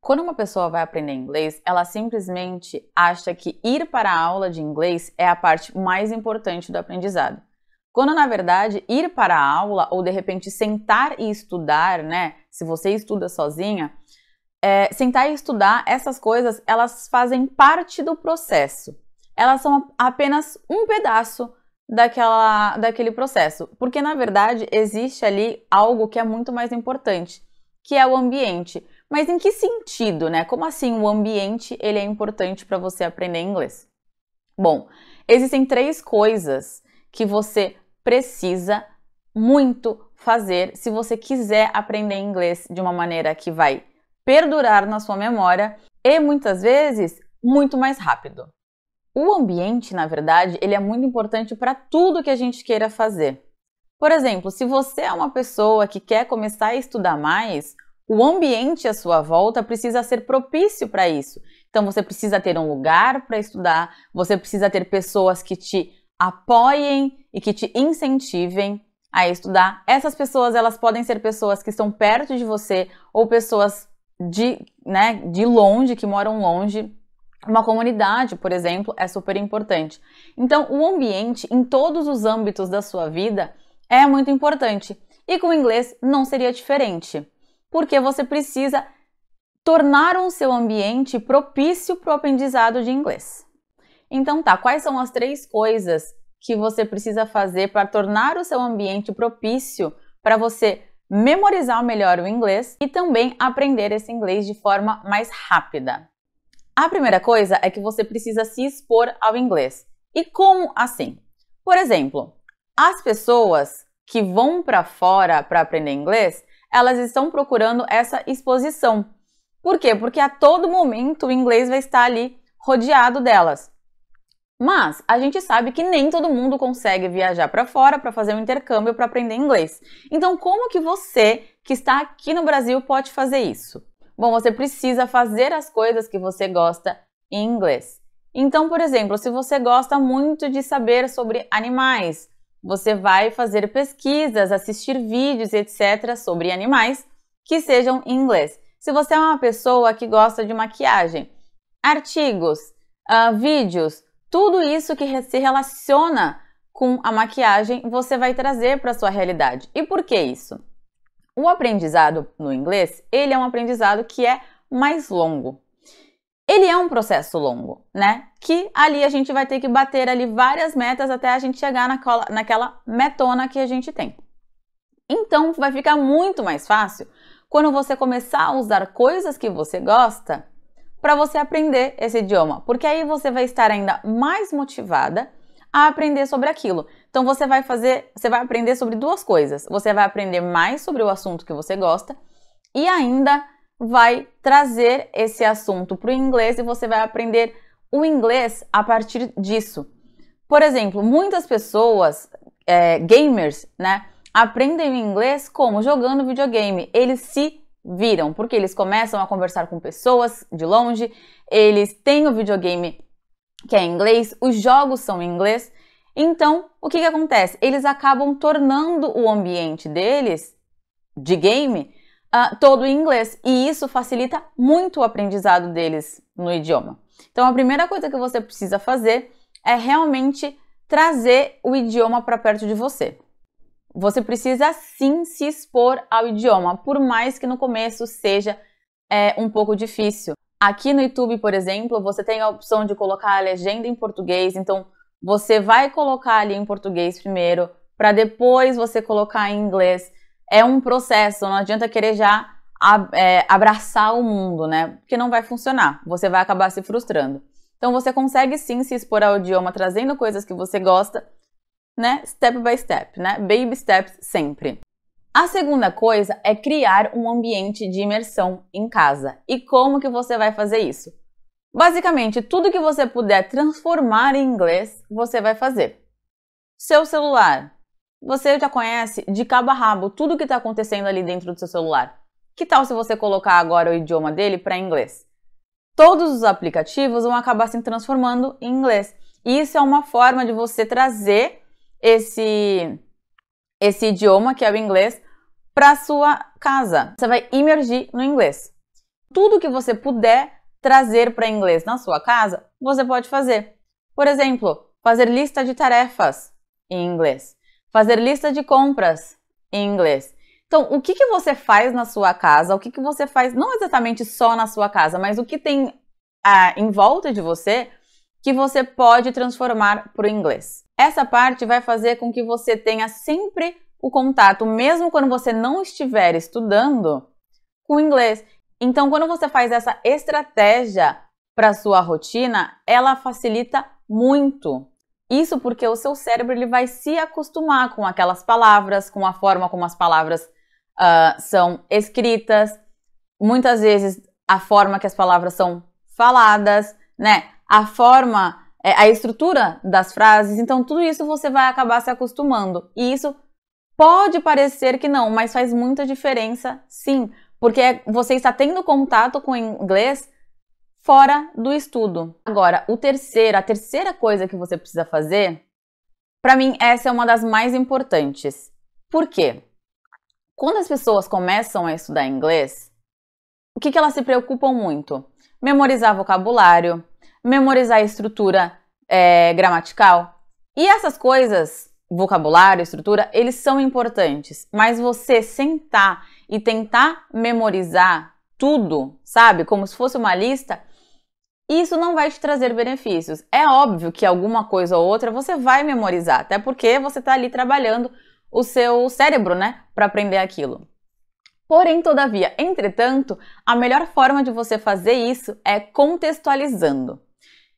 Quando uma pessoa vai aprender inglês, ela simplesmente acha que ir para a aula de inglês é a parte mais importante do aprendizado. Quando, na verdade, ir para a aula ou, de repente, sentar e estudar, né? Se você estuda sozinha, sentar e estudar, essas coisas, elas fazem parte do processo. Elas são apenas um pedaço daquele processo. Porque, na verdade, existe ali algo que é muito mais importante, que é o ambiente. Mas em que sentido, né? Como assim o ambiente ele é importante para você aprender inglês? Bom, existem 3 coisas que você precisa muito fazer se você quiser aprender inglês de uma maneira que vai perdurar na sua memória e muitas vezes muito mais rápido. O ambiente, na verdade, ele é muito importante para tudo que a gente queira fazer. Por exemplo, se você é uma pessoa que quer começar a estudar mais, o ambiente à sua volta precisa ser propício para isso. Então, você precisa ter um lugar para estudar, você precisa ter pessoas que te apoiem e que te incentivem a estudar. Essas pessoas, elas podem ser pessoas que estão perto de você ou pessoas de longe, que moram longe. Uma comunidade, por exemplo, é super importante. Então, o ambiente em todos os âmbitos da sua vida é muito importante. E com o inglês não seria diferente. Porque você precisa tornar o seu ambiente propício para o aprendizado de inglês. Então tá, quais são as 3 coisas que você precisa fazer para tornar o seu ambiente propício para você memorizar melhor o inglês e também aprender esse inglês de forma mais rápida? A primeira coisa é que você precisa se expor ao inglês. E como assim? Por exemplo, as pessoas que vão para fora para aprender inglês, elas estão procurando essa exposição. Por quê? Porque a todo momento o inglês vai estar ali rodeado delas. Mas a gente sabe que nem todo mundo consegue viajar para fora para fazer um intercâmbio para aprender inglês. Então, como que você, que está aqui no Brasil, pode fazer isso? Bom, você precisa fazer as coisas que você gosta em inglês. Então, por exemplo, se você gosta muito de saber sobre animais, você vai fazer pesquisas, assistir vídeos, etc., sobre animais que sejam em inglês. Se você é uma pessoa que gosta de maquiagem, artigos, vídeos, tudo isso que se relaciona com a maquiagem, você vai trazer para a sua realidade. E por que isso? O aprendizado no inglês, ele é um aprendizado que é mais longo. Ele é um processo longo, né? Que ali a gente vai ter que bater ali várias metas até a gente chegar naquela metona que a gente tem. Então, vai ficar muito mais fácil quando você começar a usar coisas que você gosta para você aprender esse idioma, porque aí você vai estar ainda mais motivada a aprender sobre aquilo. Então, você vai aprender sobre 2 coisas. Você vai aprender mais sobre o assunto que você gosta e ainda vai trazer esse assunto para o inglês e você vai aprender o inglês a partir disso. Por exemplo, muitas pessoas, gamers, né, aprendem o inglês como? Jogando videogame. Eles se viram, porque eles começam a conversar com pessoas de longe, eles têm o videogame que é em inglês, os jogos são em inglês. Então, o que acontece? Eles acabam tornando o ambiente deles, de game, todo em inglês. E isso facilita muito o aprendizado deles no idioma. Então, a primeira coisa que você precisa fazer é realmente trazer o idioma para perto de você. Você precisa sim se expor ao idioma, por mais que no começo seja um pouco difícil. Aqui no YouTube, por exemplo, você tem a opção de colocar a legenda em português, então você vai colocar ali em português primeiro, para depois você colocar em inglês. É um processo, não adianta querer já abraçar o mundo, né? Porque não vai funcionar, você vai acabar se frustrando. Então você consegue sim se expor ao idioma trazendo coisas que você gosta, né? Step by step, né? Baby steps sempre. A segunda coisa é criar um ambiente de imersão em casa. E como que você vai fazer isso? Basicamente, tudo que você puder transformar em inglês, você vai fazer. Seu celular. Você já conhece de cabo a rabo tudo que está acontecendo ali dentro do seu celular. Que tal se você colocar agora o idioma dele para inglês? Todos os aplicativos vão acabar se transformando em inglês. E isso é uma forma de você trazer esse idioma, que é o inglês, para a sua casa. Você vai imergir no inglês. tudo que você puder trazer para inglês na sua casa, você pode fazer. Por exemplo, fazer lista de tarefas em inglês, fazer lista de compras em inglês. Então, o que você faz na sua casa, o que você faz, não exatamente só na sua casa, mas o que tem em volta de você, que você pode transformar para o inglês. Essa parte vai fazer com que você tenha sempre o contato, mesmo quando você não estiver estudando, com o inglês. Então, quando você faz essa estratégia para a sua rotina, ela facilita muito. Isso porque o seu cérebro ele vai se acostumar com aquelas palavras, com a forma como as palavras são escritas, muitas vezes a forma que as palavras são faladas, né? A forma, a estrutura das frases. Então, tudo isso você vai acabar se acostumando. E isso pode parecer que não, mas faz muita diferença, sim. Porque você está tendo contato com o inglês fora do estudo. Agora, a terceira coisa que você precisa fazer, para mim, essa é uma das mais importantes. Por quê? Quando as pessoas começam a estudar inglês, o que elas se preocupam muito? Memorizar vocabulário, memorizar a estrutura gramatical. E essas coisas, vocabulário, estrutura, eles são importantes. Mas você sentar e tentar memorizar tudo, sabe? Como se fosse uma lista, isso não vai te trazer benefícios. É óbvio que alguma coisa ou outra você vai memorizar, até porque você está ali trabalhando o seu cérebro, né? Para aprender aquilo. Porém, todavia, entretanto, a melhor forma de você fazer isso é contextualizando.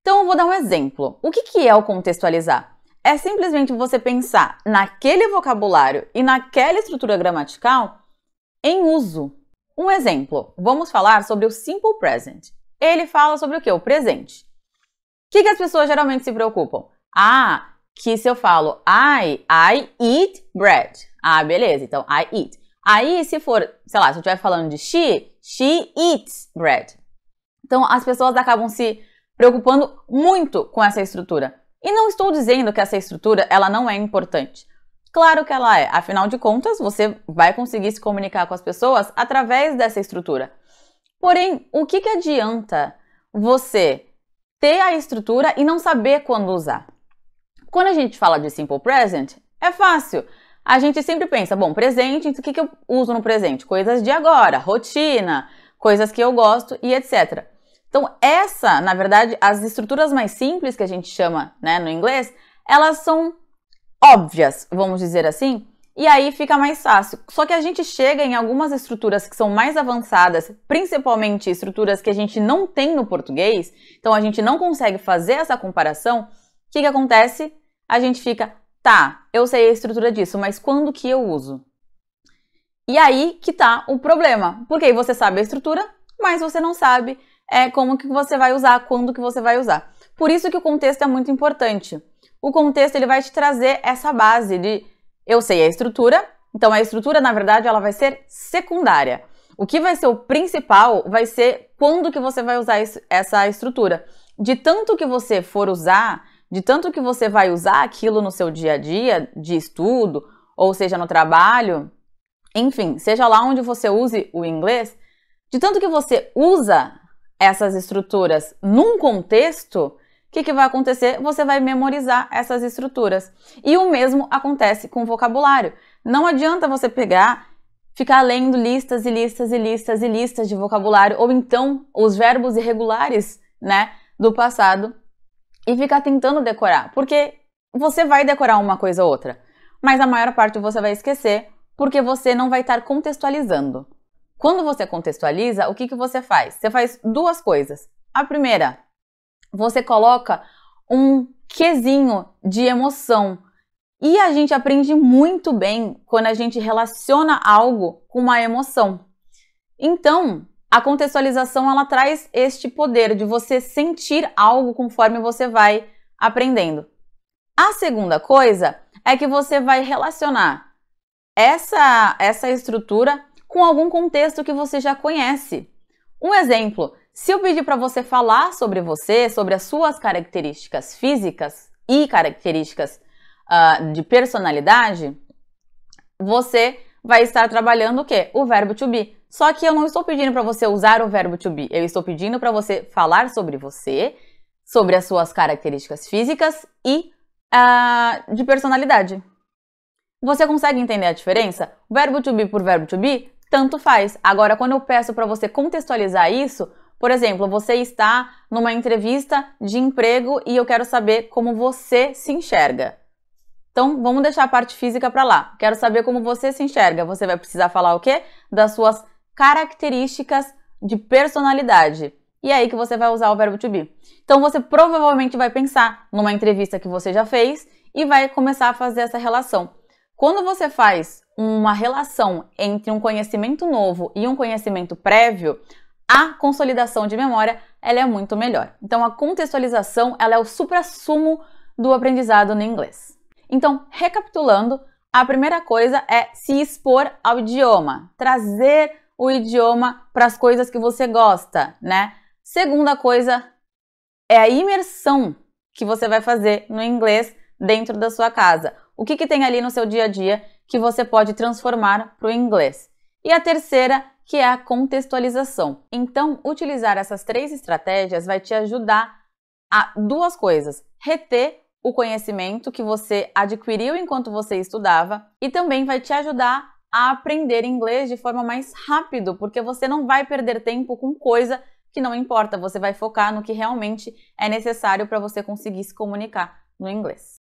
Então, eu vou dar um exemplo. O que é o contextualizar? É simplesmente você pensar naquele vocabulário e naquela estrutura gramatical em uso. Um exemplo, vamos falar sobre o Simple Present. Ele fala sobre o quê? O presente. O que as pessoas geralmente se preocupam? Que se eu falo I eat bread. Beleza, então I eat. Aí, se for, sei lá, se eu estiver falando de she eats bread. Então, as pessoas acabam se preocupando muito com essa estrutura. E não estou dizendo que essa estrutura, ela não é importante. Claro que ela é. Afinal de contas, você vai conseguir se comunicar com as pessoas através dessa estrutura. Porém, o que adianta você ter a estrutura e não saber quando usar? Quando a gente fala de Simple Present, é fácil. A gente sempre pensa, bom, presente, então o que eu uso no presente? Coisas de agora, rotina, coisas que eu gosto e etc. Então, na verdade, as estruturas mais simples que a gente chama, né, no inglês, elas são óbvias, vamos dizer assim, e aí fica mais fácil. Só que a gente chega em algumas estruturas que são mais avançadas, principalmente estruturas que a gente não tem no português, então a gente não consegue fazer essa comparação. O que acontece? A gente fica, eu sei a estrutura disso, mas quando que eu uso? E aí que tá o problema, porque aí você sabe a estrutura, mas você não sabe como que você vai usar, quando que você vai usar. Por isso que o contexto é muito importante. O contexto ele vai te trazer essa base de eu sei a estrutura, então a estrutura, na verdade, ela vai ser secundária. O que vai ser o principal vai ser quando que você vai usar essa estrutura. De tanto que você for usar, de tanto que você vai usar aquilo no seu dia a dia, de estudo, ou seja, no trabalho, enfim, seja lá onde você use o inglês, de tanto que você usa essas estruturas num contexto, o que vai acontecer? Você vai memorizar essas estruturas. E o mesmo acontece com o vocabulário. Não adianta você ficar lendo listas e listas e listas e listas de vocabulário, ou então os verbos irregulares, né, do passado, e ficar tentando decorar. Porque você vai decorar uma coisa ou outra, mas a maior parte você vai esquecer, porque você não vai estar contextualizando. Quando você contextualiza, o que você faz? Você faz duas coisas. A primeira, você coloca um quezinho de emoção. E a gente aprende muito bem quando a gente relaciona algo com uma emoção. Então, a contextualização ela traz este poder de você sentir algo conforme você vai aprendendo. A segunda coisa é que você vai relacionar essa estrutura com algum contexto que você já conhece. Um exemplo, se eu pedir para você falar sobre você, sobre as suas características físicas e características de personalidade, você vai estar trabalhando o quê? O verbo to be. Só que eu não estou pedindo para você usar o verbo to be, eu estou pedindo para você falar sobre você, sobre as suas características físicas e de personalidade. Você consegue entender a diferença? Verbo to be por verbo to be, tanto faz. Agora, quando eu peço para você contextualizar isso, por exemplo, você está numa entrevista de emprego e eu quero saber como você se enxerga. Então, vamos deixar a parte física para lá. Quero saber como você se enxerga. Você vai precisar falar o quê? Das suas características de personalidade. E é aí que você vai usar o verbo to be. Então, você provavelmente vai pensar numa entrevista que você já fez e vai começar a fazer essa relação. Quando você faz uma relação entre um conhecimento novo e um conhecimento prévio, a consolidação de memória ela é muito melhor. Então, a contextualização ela é o suprassumo do aprendizado no inglês. Então, recapitulando, a primeira coisa é se expor ao idioma, trazer o idioma para as coisas que você gosta, né? Segunda coisa é a imersão que você vai fazer no inglês dentro da sua casa. O que tem ali no seu dia a dia que você pode transformar para o inglês? E a terceira, que é a contextualização. Então, utilizar essas 3 estratégias vai te ajudar a 2 coisas: reter o conhecimento que você adquiriu enquanto você estudava e também vai te ajudar a aprender inglês de forma mais rápido, porque você não vai perder tempo com coisa que não importa, você vai focar no que realmente é necessário para você conseguir se comunicar no inglês.